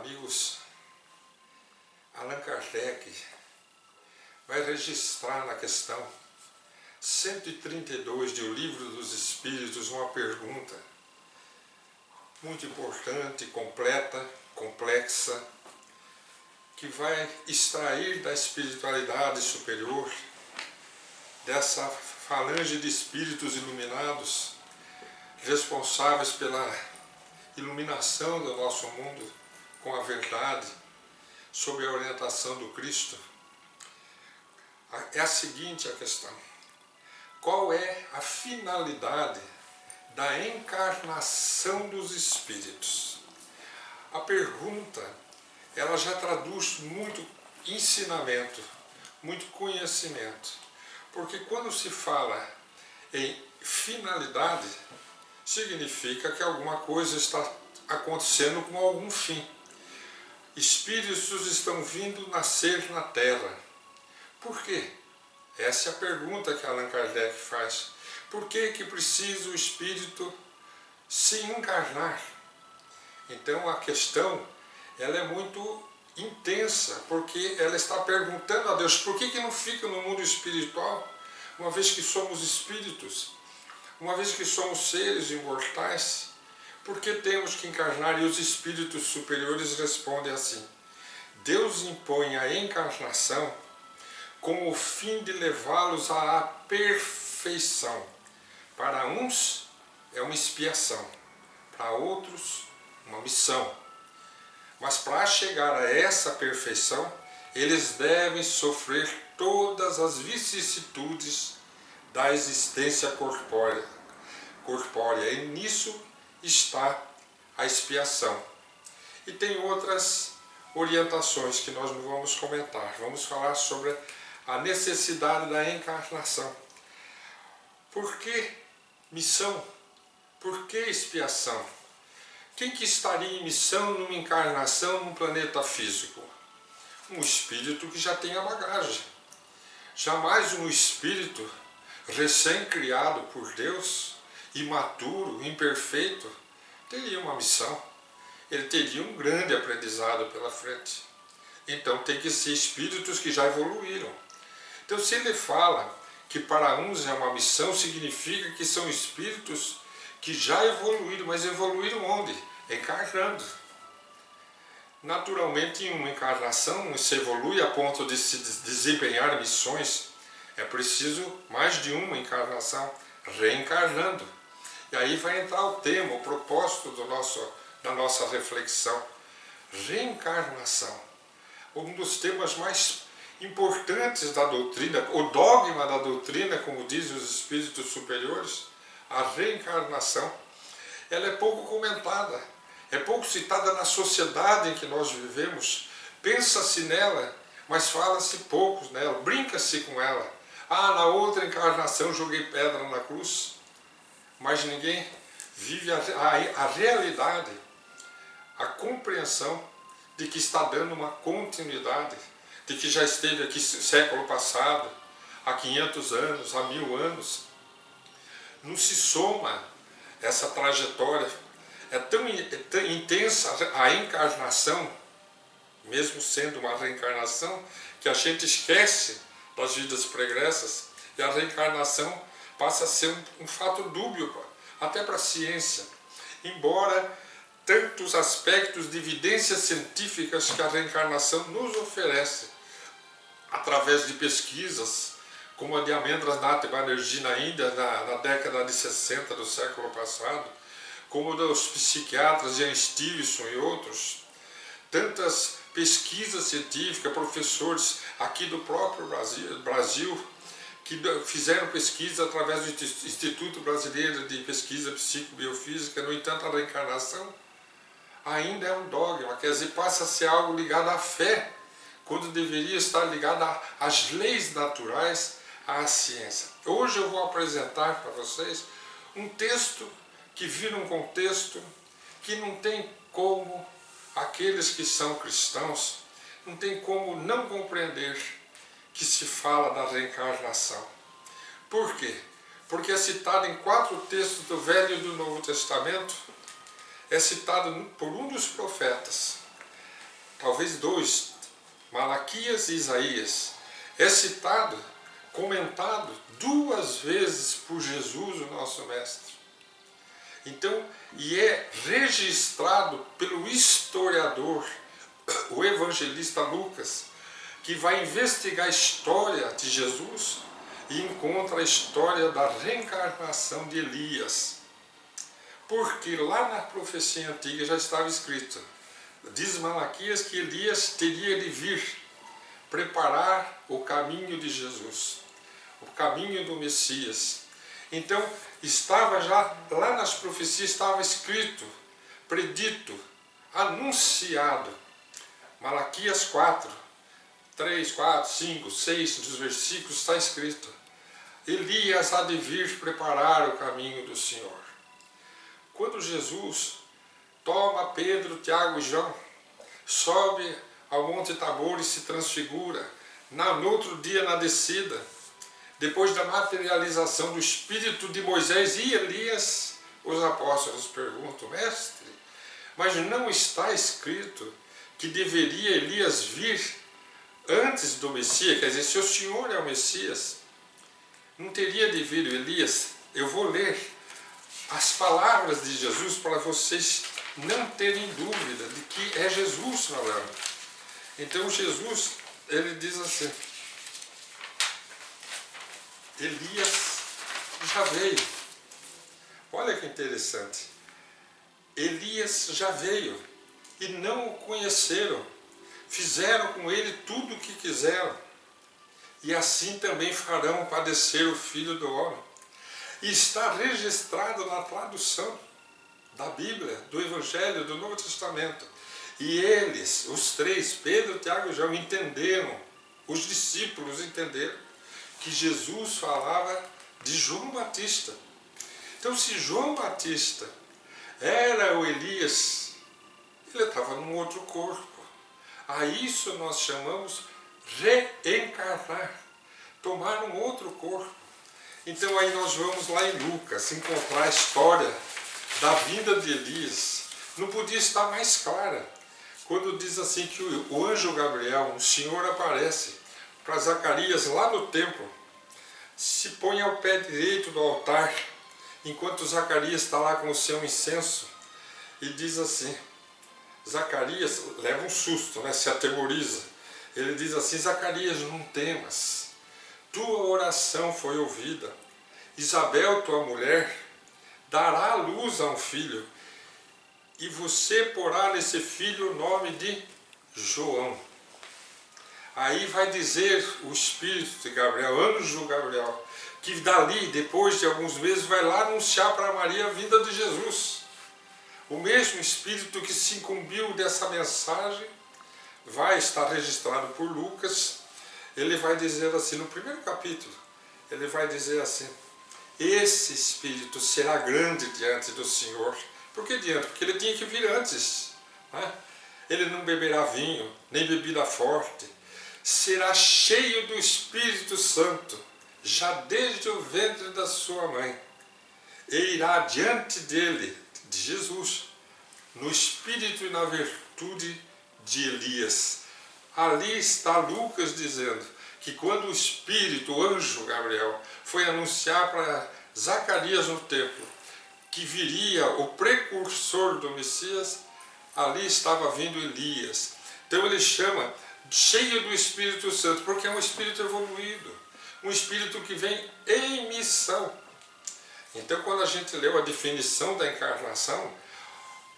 amigos, Allan Kardec vai registrar na questão 132 de O Livro dos Espíritos uma pergunta muito importante, completa, complexa, que vai extrair da espiritualidade superior, dessa falange de espíritos iluminados, responsáveis pela iluminação do nosso mundo com a verdade, sob a orientação do Cristo. É a seguinte a questão: qual é a finalidade da encarnação dos espíritos? A pergunta, ela já traduz muito ensinamento, muito conhecimento, porque quando se fala em finalidade, significa que alguma coisa está acontecendo com algum fim. Espíritos estão vindo nascer na Terra. Por quê? Essa é a pergunta que Allan Kardec faz. Por que que precisa o espírito se encarnar? Então a questão, ela é muito intensa, porque ela está perguntando a Deus, por que que não fica no mundo espiritual, uma vez que somos espíritos, uma vez que somos seres imortais? Por que temos que encarnar? E os espíritos superiores respondem assim: Deus impõe a encarnação com o fim de levá-los à perfeição. Para uns é uma expiação, para outros uma missão. Mas para chegar a essa perfeição, eles devem sofrer todas as vicissitudes da existência corpórea. E nisso está a expiação. E tem outras orientações que nós não vamos comentar. Vamos falar sobre a necessidade da encarnação. Por que missão? Por que expiação? Quem que estaria em missão numa encarnação num planeta físico? Um espírito que já tem a bagagem. Jamais um espírito recém-criado por Deus, imaturo, imperfeito, teria uma missão. Ele teria um grande aprendizado pela frente. Então tem que ser espíritos que já evoluíram. Então se ele fala que para uns é uma missão, significa que são espíritos que já evoluíram. Mas evoluíram onde? Encarnando. Naturalmente, em uma encarnação se evolui a ponto de se desempenhar missões. É preciso mais de uma encarnação, reencarnando. E aí vai entrar o tema, o propósito da nossa reflexão. Reencarnação. Um dos temas mais importantes da doutrina, o dogma da doutrina, como dizem os espíritos superiores, a reencarnação. Ela é pouco comentada, é pouco citada na sociedade em que nós vivemos. Pensa-se nela, mas fala-se pouco nela, brinca-se com ela. Ah, na outra encarnação joguei pedra na cruz. Mas ninguém vive a realidade, a compreensão de que está dando uma continuidade, de que já esteve aqui século passado, há 500 anos, há 1000 anos. Não se soma essa trajetória. É tão intensa a encarnação, mesmo sendo uma reencarnação, que a gente esquece das vidas pregressas, e a reencarnação passa a ser um fato dúbio, até para a ciência. Embora tantos aspectos de evidências científicas que a reencarnação nos oferece, através de pesquisas, como a de Amendra Nath Banerjee na Índia, na década de 60 do século passado, como dos psiquiatras Ian Stevenson e outros, tantas pesquisas científicas, professores aqui do próprio Brasil, que fizeram pesquisa através do Instituto Brasileiro de Pesquisa Psicobiofísica. No entanto, a reencarnação ainda é um dogma, quer dizer, passa a ser algo ligado à fé, quando deveria estar ligado às leis naturais, à ciência. Hoje eu vou apresentar para vocês um texto que vira um contexto que não tem como aqueles que são cristãos, não tem como não compreender que se fala da reencarnação. Por quê? Porque é citado em 4 textos do Velho e do Novo Testamento, é citado por um dos profetas. talvez dois, Malaquias e Isaías, é citado, comentado 2 vezes por Jesus, o nosso Mestre. Então, e é registrado pelo historiador, o evangelista Lucas, que vai investigar a história de Jesus e encontra a história da reencarnação de Elias. Porque lá na profecia antiga já estava escrito, diz Malaquias que Elias teria de vir preparar o caminho de Jesus, o caminho do Messias. Então, estava já, lá nas profecias estava escrito, predito, anunciado. Malaquias 4, 3, 4, 5, 6 dos versículos está escrito: Elias há de vir preparar o caminho do Senhor. Quando Jesus toma Pedro, Tiago e João, sobe ao Monte Tabor e se transfigura, no outro dia na descida, depois da materialização do Espírito de Moisés e Elias, os apóstolos perguntam: Mestre, mas não está escrito que deveria Elias vir antes do Messias? Quer dizer, se o Senhor é o Messias, não teria de vir Elias? Eu vou ler as palavras de Jesus para vocês não terem dúvida de que é Jesus falando. Então Jesus, ele diz assim: Elias já veio. Olha que interessante. Elias já veio e não o conheceram. Fizeram com ele tudo o que quiseram. E assim também farão padecer o Filho do Homem. E está registrado na tradução da Bíblia, do Evangelho, do Novo Testamento. E eles, os três, Pedro, Tiago e João, entenderam, os discípulos entenderam, que Jesus falava de João Batista. Então, se João Batista era o Elias, ele estava num outro corpo. A isso nós chamamos reencarnar, tomar um outro corpo. Então aí nós vamos lá em Lucas encontrar a história da vinda de Elias. Não podia estar mais clara, quando diz assim que o anjo Gabriel, o Senhor, aparece para Zacarias lá no templo, se põe ao pé direito do altar, enquanto Zacarias está lá com o seu incenso, e diz assim, Zacarias leva um susto, né, se atemoriza. Ele diz assim: Zacarias, não temas, tua oração foi ouvida. Isabel, tua mulher, dará à luz a um filho, e você porá nesse filho o nome de João. Aí vai dizer o Espírito de Gabriel, anjo Gabriel, que dali, depois de alguns meses, vai lá anunciar para Maria a vinda de Jesus. O mesmo Espírito que se incumbiu dessa mensagem vai estar registrado por Lucas. Ele vai dizer assim, no primeiro capítulo, ele vai dizer assim: esse Espírito será grande diante do Senhor. Por que diante? Porque ele tinha que vir antes, né? Ele não beberá vinho, nem bebida forte. Será cheio do Espírito Santo, já desde o ventre da sua mãe. E irá diante dele, de Jesus, no espírito e na virtude de Elias. Ali está Lucas dizendo que quando o Espírito, o anjo Gabriel, foi anunciar para Zacarias no templo que viria o precursor do Messias, ali estava vindo Elias. Então ele chama cheio do Espírito Santo, porque é um espírito evoluído, um espírito que vem em missão. Então, quando a gente leu a definição da encarnação,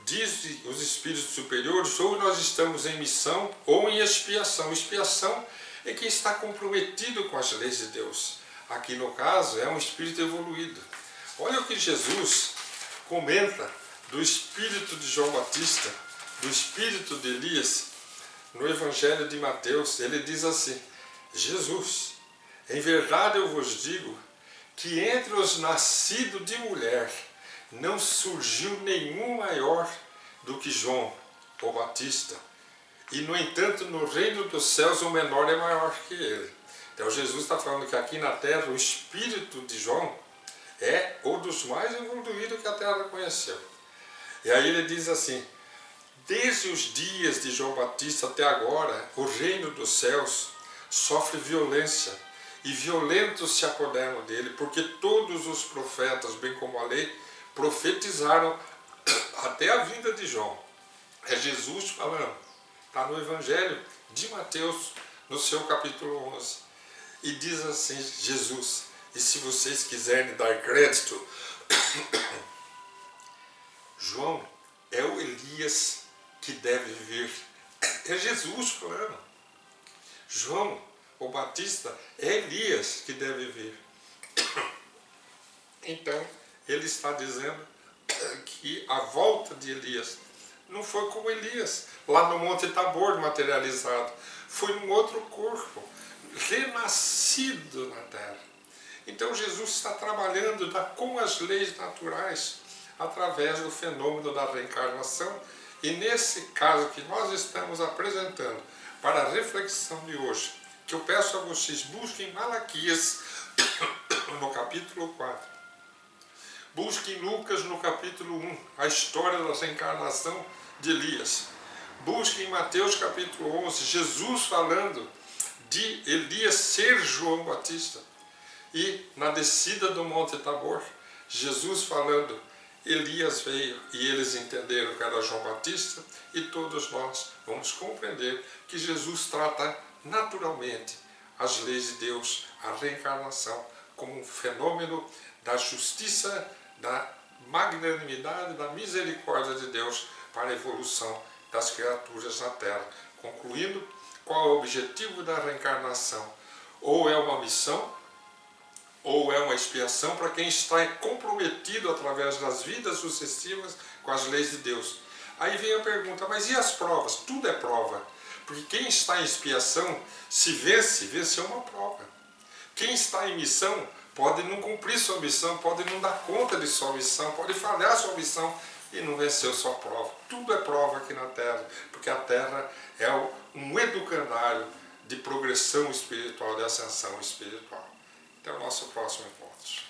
diz os espíritos superiores, ou nós estamos em missão ou em expiação. Expiação é quem está comprometido com as leis de Deus. Aqui no caso é um espírito evoluído. Olha o que Jesus comenta do espírito de João Batista, do espírito de Elias, no Evangelho de Mateus. Ele diz assim: Jesus, em verdade eu vos digo que entre os nascidos de mulher não surgiu nenhum maior do que João, o Batista. E, no entanto, no reino dos céus o menor é maior que ele. Então Jesus está falando que aqui na terra o espírito de João é o dos mais evoluídos que a terra conheceu. E aí ele diz assim: desde os dias de João Batista até agora, o reino dos céus sofre violência, e violentos se apoderam dele, porque todos os profetas, bem como a lei, profetizaram até a vinda de João. É Jesus falando, está no Evangelho de Mateus, no seu capítulo 11. E diz assim, Jesus, e se vocês quiserem dar crédito, João é o Elias que deve vir. É Jesus falando. João, o Batista, é Elias que deve vir. Então, ele está dizendo que a volta de Elias não foi como Elias, lá no Monte Tabor materializado. Foi num outro corpo, renascido na terra. Então Jesus está trabalhando com as leis naturais, através do fenômeno da reencarnação. E nesse caso que nós estamos apresentando para a reflexão de hoje, que eu peço a vocês, busquem Malaquias no capítulo 4. Busquem Lucas no capítulo 1, a história da reencarnação de Elias. Busquem Mateus capítulo 11, Jesus falando de Elias ser João Batista. E na descida do Monte Tabor, Jesus falando, Elias veio e eles entenderam que era João Batista, e todos nós vamos compreender que Jesus trata naturalmente as leis de Deus, a reencarnação, como um fenômeno da justiça, da magnanimidade, da misericórdia de Deus para a evolução das criaturas na Terra. Concluindo, qual é o objetivo da reencarnação? Ou é uma missão, ou é uma expiação para quem está comprometido através das vidas sucessivas com as leis de Deus. Aí vem a pergunta, mas e as provas? Tudo é prova. Porque quem está em expiação, se venceu uma prova. Quem está em missão pode não cumprir sua missão, pode não dar conta de sua missão, pode falhar sua missão e não venceu sua prova. Tudo é prova aqui na Terra, porque a Terra é um educandário de progressão espiritual, de ascensão espiritual. Até o nosso próximo encontro.